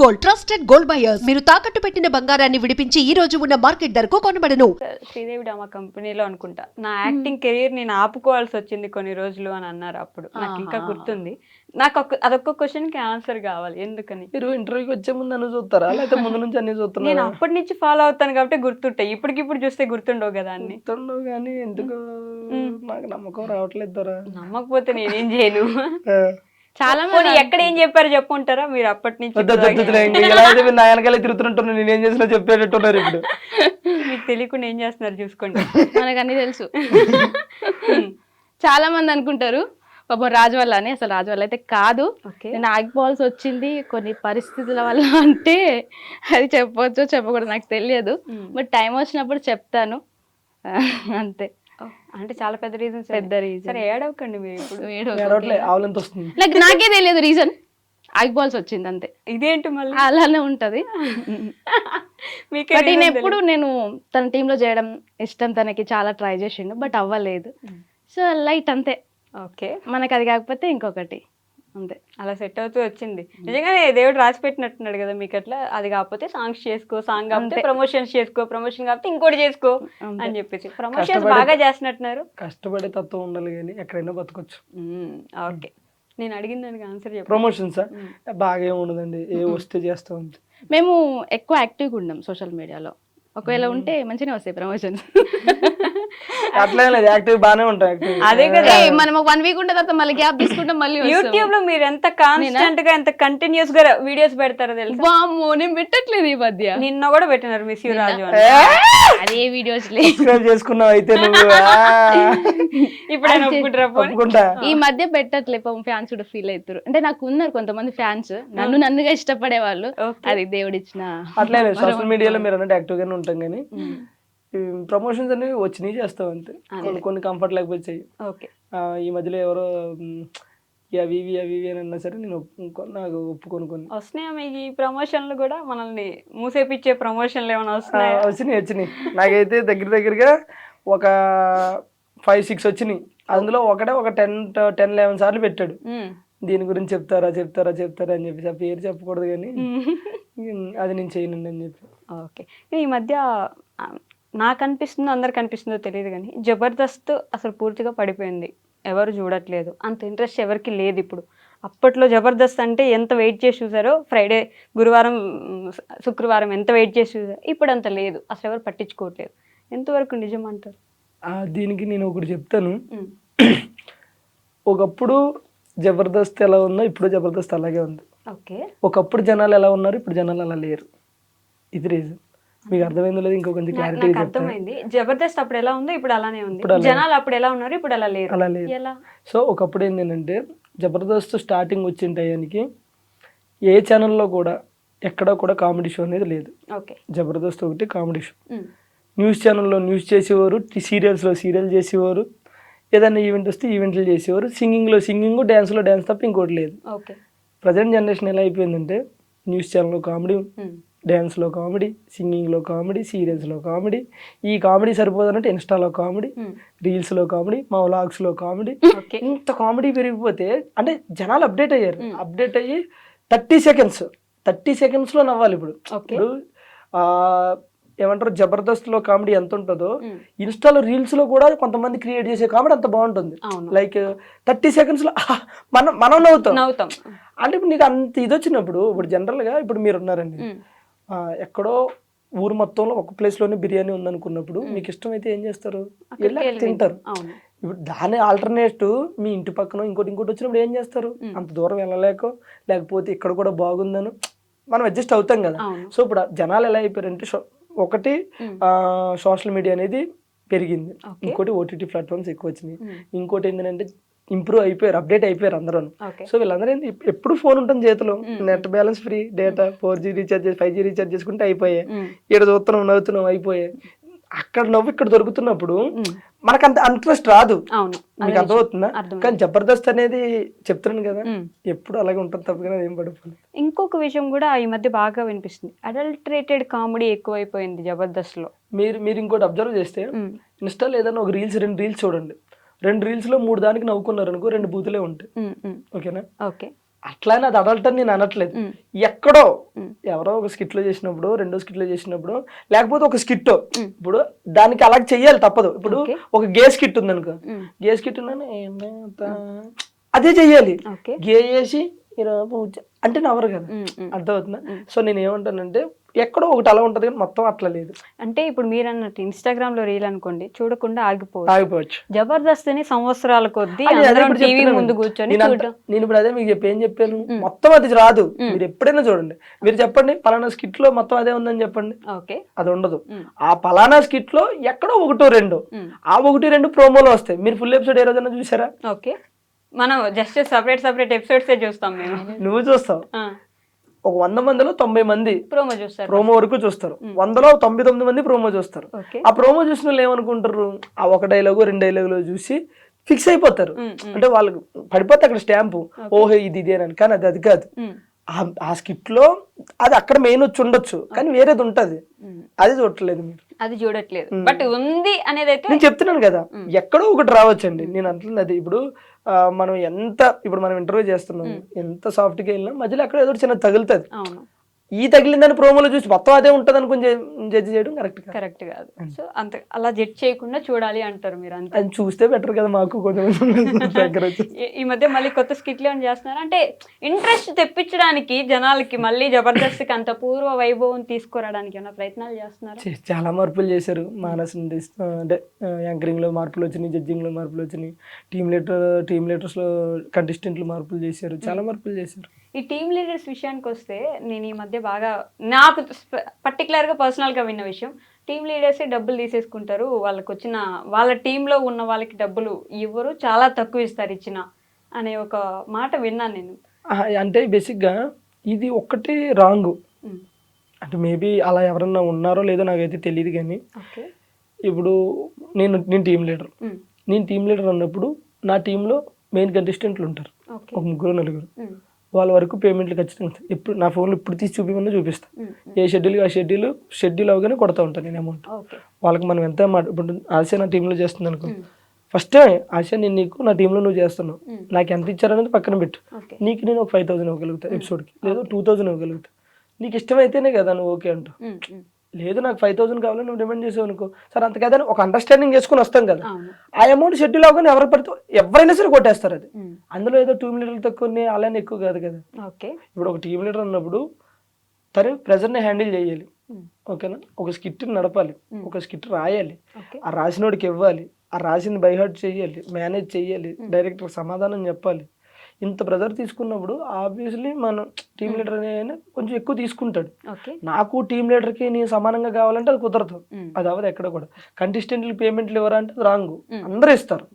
Gold, trusted gold buyers. మీరు తాకట్టు పెట్టిన బంగారాన్ని విడిపించి ఈ రోజు ఉన్న మార్కెట్ ధరకు కొనబడను. శ్రీదేవి డ్రామా కంపెనీలో అనుకుంటా నా యాక్టింగ్ కెరీర్ నేను ఆపుకోవాల్సి వచ్చింది కొన్ని రోజులు అని అన్నారు అప్పుడు. నాకు ఇంకా గుర్తుంది. నాకు అదొక్క క్వశ్చన్ కి ఆన్సర్ కావాలి, ఎందుకని? మీరు ఇంటర్వ్యూకి వచ్చే ముందు అన్ని చూస్తారా లేకపోతే ముందు నుంచి అన్ని నేను చూస్తున్నా? అప్పటి నుంచి ఫాలో అవుతాను కాబట్టి గుర్తుంటాయి. ఇప్పటికిప్పుడు చూస్తే గుర్తుండవు కదా అన్ని. గుర్తుండవు కానీ ఎందుకు నాకు నమ్మకం రావట్లేదు దొరా. నమ్మకపోతే నేనేం చేయను. ఆ. చాలా మంది ఎక్కడ ఏం చెప్పారు చెప్పుంటారా మీరు అప్పటి నుంచి? ఇలా అయితే మీరు నా వెనకాలే తిరుగుతున్నట్టున్నారు, నేనేం చేసినా చెప్పేటట్టున్నారు ఇప్పుడు. మీకు తెలియకుండా ఏం చేస్తున్నారు చూసుకోండి. మనకు అన్ని తెలుసు. చాలా మంది అనుకుంటారు పాపం రాజు వల్ల అని. అసలు రాజు వల్ల అయితే కాదు. నేను ఆగిపోవాల్సి వచ్చింది కొన్ని పరిస్థితుల వల్ల. అంటే అది చెప్పవచ్చు చెప్పకూడదు నాకు తెలియదు, బట్ టైం వచ్చినప్పుడు చెప్తాను అంతే. అంటే చాలా పెద్ద రీజన్. పెద్ద రీజన్. సరే ఏడవకండి మీరు ఇప్పుడు. ఆవులంత వస్తుంది. లైక్ నాకే తెలియదు రీజన్, ఆగిపోవాల్సి వచ్చింది అంతే. ఇదేంటి మళ్ళీ అలానే ఉంటది. మీకే బట్ ఈయన ఎప్పుడు నేను తన టీంలో చేయడం ఇష్టం, తనకి చాలా ట్రై చేసిండు బట్ అవ్వలేదు. సో లైట్ అంతే. ఓకే, మనకి అది కాకపోతే ఇంకొకటి అంతే. అలా సెట్ అవుతూ వచ్చింది. నిజంగానే దేవుడు రాసి పెట్టినట్టున్నాడు కదా మీకు. అట్లా అది కాకపోతే సాంగ్స్ చేసుకో, సాంగ్ కాకపోతే ప్రమోషన్స్ చేసుకో, ప్రమోషన్ కాకపోతే ఇంకోటి చేసుకో అని చెప్పేసి ప్రమోషన్స్ బాగా చేస్తున్నట్టున్నారు. కష్టపడే తత్వం ఉండాలి కానీ ఎక్కడైనా బతకొచ్చు. ఓకే, నేను అడిగిన దానికి ఆన్సర్ చెప్పు. ప్రమోషన్స్ బాగా ఏమి ఉండదండి, ఏ వస్తే చేస్తాం. మేము ఎక్కువ యాక్టివ్గా ఉన్నాం సోషల్ మీడియాలో. ఒకవేళ ఉంటే మంచిగా వస్తాయి ప్రమోషన్స్. అట్లా లేదు, యాక్టివ్ బాగానే ఉంటాం. అదే కదా, మనం 1 వీక్ ఉంటే తర్వాత మళ్ళీ గ్యాప్ తీసుకుంటాం. మళ్ళీ యూట్యూబ్ లో మీరు ఎంత కాన్స్టెంట్ గా ఎంత కంటిన్యూస్ గా వీడియోస్ పెడతారో తెలుసు. వామ్మో, నేను పెట్టట్లేదు ఈ మధ్య. నిన్న కూడా పెట్టినారు మిస్ యూ రాజు అని. అదే వీడియోస్ చేసుకున్నావు అయితే నువ్వు. ఇప్పుడు ఈ మధ్య పెట్టట్లే, ఫ్యాన్స్ కూడా ఫీల్ అవుతారు. అంటే నాకు ఉన్నారు కొంతమంది ఫ్యాన్స్, నన్నుగా ఇష్టపడే వాళ్ళు. అది దేవుడిచ్చిన. అట్లే సోషల్ మీడియాలో మీరు అన్నట్టు యాక్టివ్ గానే ఉంటాం కానీ ప్రమోషన్స్ అనేవి వచ్చినాయి చేస్తాం అంతే. కొన్ని కంఫర్ట్ లేకపోతే చెయ్యి. ఈ మధ్యలో ఎవరో అవి ఇవి అని అన్నా సరే నేను నాకు ఒప్పుకొని కొన్ని వస్తున్నాయా మీకు ఈ ప్రమోషన్లు కూడా? మనల్ని మూసేపిచ్చే ప్రమోషన్లు ఏమైనా వస్తున్నాయా? వచ్చినాయి. నాకైతే దగ్గరగా ఒక 5-6 వచ్చినాయి. అందులో ఒక 10-11 సార్లు పెట్టాడు. దీని గురించి చెప్తారా అని చెప్పేసి ఆ పేరు చెప్పకూడదు కానీ అది నేను చేయనండి అని చెప్పి. ఓకే, ఈ మధ్య నాకు అనిపిస్తుందో అందరికి అనిపిస్తుందో తెలియదు కానీ జబర్దస్త్ అసలు పూర్తిగా పడిపోయింది. ఎవరు చూడట్లేదు, అంత ఇంట్రెస్ట్ ఎవరికి లేదు ఇప్పుడు. అప్పట్లో జబర్దస్త్ అంటే ఎంత వెయిట్ చేసి చూసారో, ఫ్రైడే, గురువారం, శుక్రవారం ఎంత వెయిట్ చేసి చూసారో, ఇప్పుడు అంత లేదు. అసలు ఎవరు పట్టించుకోవట్లేదు. ఎంతవరకు నిజం అంటారు? దీనికి నేను ఒకటి చెప్తాను. ఒకప్పుడు జబర్దస్త్ ఎలా ఉందో ఇప్పుడు జబర్దస్త్ అలాగే ఉంది. ఓకే, ఒకప్పుడు జనాలు ఎలా ఉన్నారు, ఇప్పుడు జనాలు అలా లేరు. ఇది రీజన్. మీకు అర్థమైందో లేదు, ఇంకో కొంచెం క్లారిటీ. అర్థమైంది. జబర్దస్త్ అప్పుడు ఎలా ఉందో ఇప్పుడు అలానే ఉంది. జనాలు అప్పుడు ఎలా ఉన్నారు, ఇప్పుడు అలా లేరు. ఎలా? సో ఒకప్పుడు ఏంటంటే జబర్దస్త్ స్టార్టింగ్ వచ్చిన టయానికి ఏ ఛానల్లో కూడా ఎక్కడా కూడా కామెడీ షో అనేది లేదు. జబర్దస్త్ ఒకటి కామెడీ షో. న్యూస్ ఛానల్లో న్యూస్ చేసేవారు, సీరియల్స్లో సీరియల్ చేసేవారు, ఏదైనా ఈవెంట్ వస్తే ఈవెంట్లు చేసేవారు, సింగింగ్లో సింగింగ్, డ్యాన్స్లో డ్యాన్స్ తప్ప ఇంకోటి లేదు. ప్రజెంట్ జనరేషన్ ఎలా అయిపోయిందంటే న్యూస్ ఛానల్లో కామెడీ, డ్యాన్స్లో కామెడీ, సింగింగ్లో కామెడీ, సీరియల్స్లో కామెడీ. ఈ కామెడీ సరిపోదన్నట్టు ఇన్స్టాలో కామెడీ, రీల్స్లో కామెడీ, మా వ్లాగ్స్లో కామెడీ. ఇంత కామెడీ పెరిగిపోతే అంటే జనాలు అప్డేట్ అయ్యారు. అప్డేట్ అయ్యి 30 సెకండ్స్లో నవ్వాలి. ఇప్పుడు ఏమంటారు, జబర్దస్త్లో కామెడీ ఎంత ఉంటుందో ఇన్స్టాలో రీల్స్లో కూడా కొంతమంది క్రియేట్ చేసే కామెడీ అంత బాగుంటుంది. లైక్ 30 సెకండ్స్లో మనం నవ్వుతాం. అంటే ఇప్పుడు నీకు అంత ఇది వచ్చినప్పుడు, ఇప్పుడు జనరల్గా ఇప్పుడు మీరు ఉన్నారండి, ఎక్కడో ఊరు మొత్తంలో ఒక ప్లేస్లోనే బిర్యానీ ఉందనుకున్నప్పుడు మీకు ఇష్టమైతే ఏం చేస్తారు, తింటారు. ఇప్పుడు దాని ఆల్టర్నేటివ్ మీ ఇంటి పక్కన ఇంకోటి వచ్చినప్పుడు ఏం చేస్తారు, అంత దూరం లేకపోతే ఇక్కడ కూడా బాగుందని మనం అడ్జస్ట్ అవుతాం కదా. సో ఇప్పుడు జనాలు ఎలా అయిపోయారంటే, ఒకటి సోషల్ మీడియా అనేది పెరిగింది, ఇంకోటి ఓటీటీ ప్లాట్ఫామ్స్ ఎక్కువ వచ్చినాయి, ఇంకోటి ఏంటంటే ఇంప్రూవ్ అయిపోయారు, అప్డేట్ అయిపోయారు అందరూ. సో వీళ్ళందరూ ఎప్పుడు ఫోన్ ఉంటుంది చేతిలో, net balance free, data 4G recharge 5G recharge చేసుకుంటే అయిపోయాయి. ఇక్కడ చూస్తున్నాం, నవ్వుతున్నాం, అయిపోయాయి. అక్కడ నవ్వు ఇక్కడ దొరుకుతున్నప్పుడు మనకు అంత ఇంట్రెస్ట్ రాదు. మీకు అర్థమవుతుందా? కానీ జబర్దస్త్ అనేది చెప్తున్నాను కదా, ఎప్పుడు అలాగే ఉంటుంది తప్ప కానీ ఏం పడిపోలేదు. ఇంకొక విషయం కూడా ఈ మధ్య బాగా వినిపిస్తుంది, అడల్టరేటెడ్ కామెడీ ఎక్కువైపోయింది జబర్దస్త్ లో. మీరు ఇంకోటి అబ్జర్వ్ చేస్తే ఇన్స్టాలో ఏదైనా ఒక 2 రీల్స్ చూడండి, 2 రీల్స్ లో 3 దానికి నవ్వుకున్నారు అనుకో, 2 బూతులే ఉంటాయి. ఓకేనా? అట్లా అని అది అడల్ట్ అని నేను అనట్లేదు. ఎక్కడో ఎవరో ఒక స్కిట్లో చేసినప్పుడు, రెండో స్కిట్లో చేసినప్పుడు, లేకపోతే ఒక స్కిట్ ఇప్పుడు దానికి అలా చెయ్యాలి తప్పదు. ఇప్పుడు ఒక గే స్కిట్ ఉంది అనుకో, గే స్కిట్ అదే చెయ్యాలి. గే చేసి అంటే నవ్వరు కదా, అర్థమవుతుందా? సో నేను ఏమంటానంటే ఎక్కడో ఒకటి అలా ఉంటది కానీ మొత్తం అట్లా లేదు. అంటే ఇప్పుడు మీరు అన్నట్టు ఇన్స్టాగ్రామ్ లో రీల్ అనుకోండి, చూడకుండా ఆగిపోవచ్చు. జబర్దస్త్ని సంవత్సరాల కొద్దీ టీవీ ముందు కూర్చొని నేను ఇప్పుడు అదే మీకు ఏం చెప్పాను, మొత్తం అది రాదు. మీరు ఎప్పుడైనా చూడండి, మీరు చెప్పండి పలానా స్కిట్ లో మొత్తం అదే ఉందని చెప్పండి, అది ఉండదు. ఆ పలానా స్కిట్ లో ఎక్కడో ఒకటో రెండో, ఆ ఒకటి రెండు ప్రోమోలో వస్తాయి. మీరు ఫుల్ ఎపిసోడ్ ఏ రోజైనా చూసారా? ఓకే, మనం జస్ట్ సపరేట్ ఎపిసోడ్స్ చూస్తాం. మేము నువ్వు చూస్తావు, ఒక 100 మందిలో 90 మంది ప్రోమో చూస్తారు, ప్రోమో వరకు చూస్తారు. 100లో 99 మంది ప్రోమో చూస్తారు. ఆ ప్రోమో చూసిన వాళ్ళు ఏమనుకుంటారు, ఆ ఒక డైలాగు 2 డైలాగులు చూసి ఫిక్స్ అయిపోతారు. అంటే వాళ్ళకి పడిపోతే అక్కడ స్టాంపు, ఓహో ఇది ఇదేనని. కానీ అది కాదు. ఆ స్కిట్ లో అది అక్కడ మెయిన్ వచ్చి ఉండొచ్చు, కానీ వేరేది ఉంటది, అది చూడట్లేదు మీరు, అది చూడట్లేదు. బట్ ఉంది అనేది అయితే నేను చెప్తున్నాను కదా, ఎక్కడో ఒకటి రావచ్చండి. నేను అంటున్నది అది ఇప్పుడు మనం ఇప్పుడు మనం ఇంటర్వ్యూ చేస్తున్నాం, ఎంత సాఫ్ట్ గా వెళ్ళినా మధ్యలో అక్కడ ఏదో చిన్న తగులుతుంది. ఈ తగిలిందని ప్రోమోలో చూసి మొత్తం అదే ఉంటది అనుకుని జడ్జి చేయడం కరెక్ట్ కాదు. సో అంత అలా జడ్జ్ చేయకుండా చూడాలి అంటారు మీరు. అంతే, అది చూస్తే బెటర్ కదా మాకు కొంచెం. ఈ మధ్య మళ్ళీ కొత్త స్కిట్లు ఏమైనా చేస్తున్నారు అంటే ఇంట్రెస్ట్ తెప్పించడానికి జనాలకి, మళ్ళీ జబర్దస్త్కి అంత పూర్వ వైభవం తీసుకురావడానికి ఏమైనా ప్రయత్నాలు చేస్తున్నారు? చాలా మార్పులు చేశారు. మానస్ అంటే యాంకరింగ్ లో మార్పులు వచ్చినాయి, జడ్జింగ్ లో మార్పులు వచ్చినాయి, టీమ్ లీడర్స్ లో కంటెస్టెంట్లు మార్పులు చేశారు, చాలా మార్పులు చేశారు. ఈ టీమ్ లీడర్స్ విషయానికి వస్తే నేను ఈ మధ్య బాగా నాకు పర్టికులర్గా పర్సనల్గా విన్న విషయం, టీమ్ లీడర్సే డబ్బులు తీసేసుకుంటారు, వాళ్ళకి వచ్చిన వాళ్ళ టీంలో ఉన్న వాళ్ళకి డబ్బులు ఇవ్వరు, చాలా తక్కువ ఇస్తారు ఇచ్చిన అనే ఒక మాట విన్నాను నేను. అంటే బేసిక్గా ఇది ఒక్కటి రాంగ్. అంటే మేబీ అలా ఎవరన్నా ఉన్నారో లేదో నాకైతే తెలియదు. కానీ ఇప్పుడు నేను టీమ్ లీడర్, అన్నప్పుడు నా టీంలో మెయిన్ కంటెస్టెంట్లు ఉంటారు, ఒక 3-4. వాళ్ళ వరకు పేమెంట్లు ఖచ్చితంగా ఇప్పుడు నా ఫోన్లో ఇప్పుడు తీసి చూపిమన్నా చూపిస్తాను. ఏ షెడ్యూల్ ఆ షెడ్యూల్ అవగానే కొడతా ఉంటాను నేను అమౌంట్. వాళ్ళకి మనం ఎంత ఇప్పుడు ఆశ నా టీంలో చేస్తుంది అనుకో, ఫస్ట్ ఆశ నేను నీకు నా టీంలో నువ్వు చేస్తున్నావు, నాకు ఎంత ఇచ్చారనేది పక్కన పెట్టు. నీకు నేను ఒక 5,000 ఇవ్వగలుగుతా ఎపిసోడ్కి, లేదు 2,000 ఇవ్వగలుగుతా. నీకు ఇష్టమైతేనే కదా నువ్వు ఓకే అంటావు. లేదు నాకు 5,000 కావాలని నువ్వు డిమాండ్ చేసావు అనుకో, సరే అంత కదని ఒక అండర్స్టాండింగ్ చేసుకుని వస్తాం కదా. ఆ అమౌంట్ షెడ్యూల్ అవగానే ఎవరైనా సరే కొట్టేస్తారు. అది అందులో ఏదో టీమ్ లీడర్లు తక్కువ అలానే ఎక్కువ కాదు కదా. ఇప్పుడు ఒక టీమ్ లీడర్ అన్నప్పుడు తను ప్రెజర్ని హ్యాండిల్ చేయాలి, ఓకేనా. ఒక స్కిట్ నడపాలి, ఒక స్కిట్ రాయాలి, ఆ రాసినోడికి ఇవ్వాలి, ఆ రాసింది బైహార్ట్ చేయాలి, మేనేజ్ చేయాలి, డైరెక్టర్ సమాధానం చెప్పాలి. ఇంత ప్రెజర్ తీసుకున్నప్పుడు ఆబ్వియస్లీ మనం టీమ్ లీడర్ అనే కొంచెం ఎక్కువ తీసుకుంటాడు. నాకు టీమ్ లీడర్కి నేను సమానంగా కావాలంటే అది కుదరదు, అది అవ్వదు ఎక్కడ కూడా. కంటెస్టెంట్లు పేమెంట్లు ఎవరంటే అది రాంగ్, అందరూ ఇస్తారు.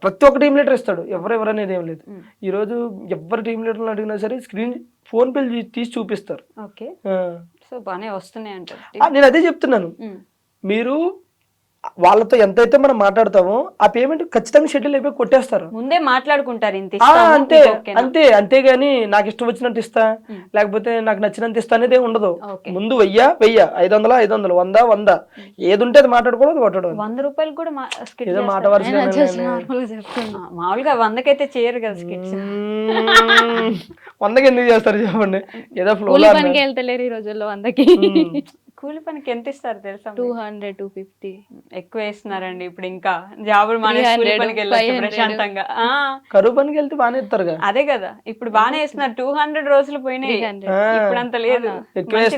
ప్రతి ఒక్క టీమ్ లీడర్ ఇస్తాడు, ఎవరెవరు అనేది ఏం లేదు. ఈరోజు ఎవరు టీమ్ లీడర్ని అడిగినా సరే ఫోన్ పేలు తీసి చూపిస్తారు. నేను అదే చెప్తున్నాను, మీరు వాళ్ళతో ఎంతైతే మనం మాట్లాడతామో ఆ పేమెంట్ ఖచ్చితంగా షెడ్యూల్ అయిపోయి కొట్టేస్తారు, ముందే మాట్లాడుకుంటారు. అంతేగాని నాకు ఇష్టం వచ్చినట్టు ఇస్తా, లేకపోతే నాకు నచ్చినంత ఇస్తా అనేది ఉండదు. ముందు 1000 500 500 100 ఏది ఉంటే అది మాట్లాడుకోవడం, కొట్టడం. 100 రూపాయలు కూడా ఏదో మాట మామూలుగా 100కైతే చేయరు కదా స్కిట్స్. 100కి ఎందుకు చేస్తారు చెప్పండి, ఏదో ఫ్లో వెళ్తలేరు ఈ రోజుల్లో 100కి. కూలి పనికి ఎంత ఇస్తారు తెలుసా? 200 250 ఎక్కువ వేస్తున్నారండి ఇప్పుడు. ఇంకా జాబులు ప్రశాంతంగా కరువు పనికి వెళ్తే బాగానే ఇస్తారు. అదే కదా ఇప్పుడు బాగానే ఇస్తున్నారు. 200 రోజులు పోయినాయి, ఇప్పుడు అంత లేదు,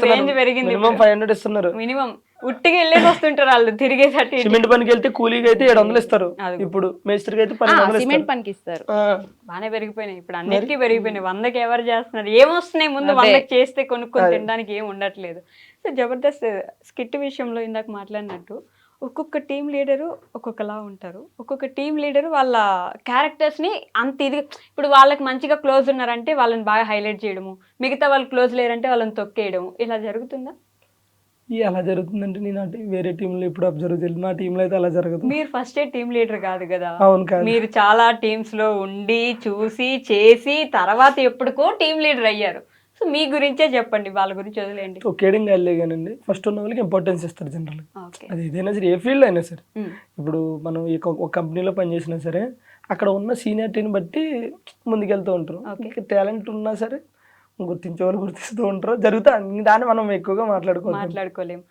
రేంజ్ పెరిగింది. 500 ఇస్తున్నారు మినిమం. ఉట్టిగా వెళ్ళేసి వస్తుంటారు వాళ్ళు తిరిగేసరికి. సిమెంట్ పనికి వెళ్తే కూలీకి అయితే 700 ఇస్తారు, ఇప్పుడు మేస్త్రికి అయితే 1200 సిమెంట్ పనికి ఇస్తారు. బాగానే పెరిగిపోయినాయి ఇప్పుడు, అన్నిటికీ పెరిగిపోయినాయి. 100కి ఎవరు చేస్తున్నారు? ఏమొస్తున్నాయి ముందు 100కి చేస్తే కొనుక్కొని తినడానికి ఏం ఉండట్లేదు. సో జబర్దస్త్ స్కిట్ విషయంలో ఇందాక మాట్లాడినట్టు ఒక్కొక్క టీమ్ లీడరు ఒక్కొక్కలా ఉంటారు. ఒక్కొక్క టీమ్ లీడరు వాళ్ళ క్యారెక్టర్స్ని అంత ఇదిగా, ఇప్పుడు వాళ్ళకి మంచిగా క్లోజ్ ఉన్నారంటే వాళ్ళని బాగా హైలైట్ చేయడము, మిగతా వాళ్ళు క్లోజ్ లేరంటే వాళ్ళని తొక్కేయడము, ఇలా జరుగుతుందా? అలా జరుగుతుందంటే నేను వేరే టీంలో ఇప్పుడు అబ్జర్వ్ చేయలేదు, నా టీంలో అయితే అలా జరగదు. మీరు ఫస్ట్ టీమ్ లీడర్ కాదు కదా. అవును కాదు, మీరు చాలా టీమ్స్ లో ఉండి చూసి చేసి తర్వాత ఎప్పటికో టీమ్ లీడర్ అయ్యారు. సో మీ గురించే చెప్పండి, వాళ్ళ గురించి వదిలేండి. ఒకేడింగ్ వెళ్ళేగానండి ఫస్ట్ ఉన్న వాళ్ళకి ఇంపార్టెన్స్ ఇస్తారు జనరల్. అది ఏదైనా సరే, ఏ ఫీల్డ్ అయినా సరే. ఇప్పుడు మనం ఒక కంపెనీలో పనిచేసినా సరే అక్కడ ఉన్న సీనియారిటీని బట్టి ముందుకెళ్తూ ఉంటారు. Okay. టాలెంట్ ఉన్నా సరే గుర్తించే వాళ్ళు గుర్తిస్తూ ఉంటారు, జరుగుతా దాన్ని మనం ఎక్కువగా మాట్లాడుకోవాలి. మాట్లాడుకోలేం.